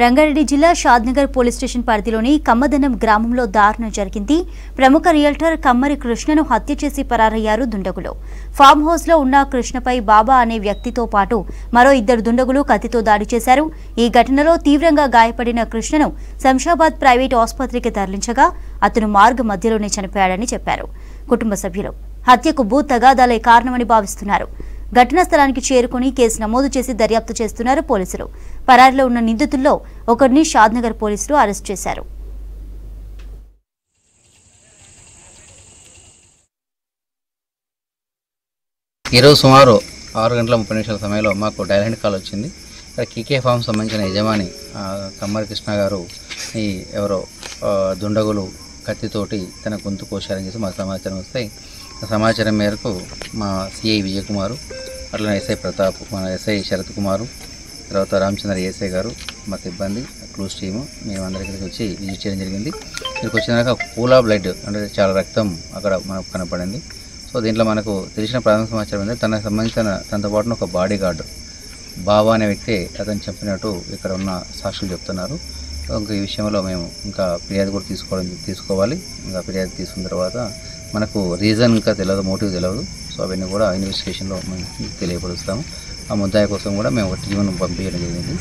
రంగారెడ్డి జిల్లా Shadnagar police station పరిధిలోని కమ్మదనం గ్రామంలో దారుణం జరిగింది. ప్రముఖ రియల్టర్ కమ్మరి కృష్ణను హత్య చేసి పరారయ్యారు దుండగులు. ఫామ్ హౌస్ లో ఉన్న కృష్ణపై బాబా అనే వ్యక్తితో పాటు మరో ఇద్దరు దుండగులు కత్తితో దాడి చేశారు. ఈ ఘటనలో తీవ్రంగా గాయపడిన కృష్ణను శంషాబాద్ ప్రైవేట్ ఆసుపత్రికి తరలించగా అతను మార్గ మధ్యలోనే చనిపోయాడని చెప్పారు. కుటుంబ సభ్యులు హత్యకు భూ తగాదాలే కారణమని భావిస్తున్నారు. ఘటనా స్థలానికి చేరుకుని కేసు నమోదు చేసి దర్యాప్తు చేస్తున్నారు పోలీసులు. పరారీలో ఉన్న నిందితుల్లో ఒకరిని షాద్నగర్ పోలీసులు అరెస్ట్ చేశారు. ఈరోజు సుమారు 6:30 సమయంలో మాకు డైలెంట్ కాల్ వచ్చింది. కేకే ఫామ్ సంబంధించిన యజమాని కమ్మరి కృష్ణ గారు ఈ ఎవరో దుండగులు కత్తితోటి తన గొంతు కోశారని చేసి మాకు సమాచారం వస్తాయి. సమాచారం మేరకు మా సిఐ విజయ్ కుమారు, అట్లనే ఎస్ఐ ప్రతాప్, మన ఎస్ఐ శరత్ కుమారు, తర్వాత రామచంద్ర ఏఎస్ఐ గారు, మా సిబ్బంది క్లూస్ టీము మేమందరి ఇక్కడికి వచ్చి విజిట్ చేయడం జరిగింది. ఇక్కడికి వచ్చినాక పూల్ ఆఫ్ బ్లడ్ అంటే చాలా రక్తం అక్కడ మనకు కనపడింది. సో దీంట్లో మనకు తెలిసిన ప్రాథమిక సమాచారం ఏంటంటే తనకు సంబంధించిన తనతో పాటు ఒక బాడీ గార్డు బాబా అనే వ్యక్తి అతను చంపినట్టు ఇక్కడ ఉన్న సాక్షులు చెప్తున్నారు. ఇంకా ఈ విషయంలో మేము ఇంకా ఫిర్యాదు కూడా తీసుకోవాలి. ఇంకా ఫిర్యాదు తీసుకున్న తర్వాత మనకు రీజన్ ఇంకా తెలియదు, మోటివ్ తెలియదు. సో అవన్నీ కూడా ఇన్వెస్టిగేషన్లో మేము తెలియపరుస్తాము. ఆ ముద్దాయి కోసం కూడా మేము ఒక టీంను పంపించడం జరిగింది.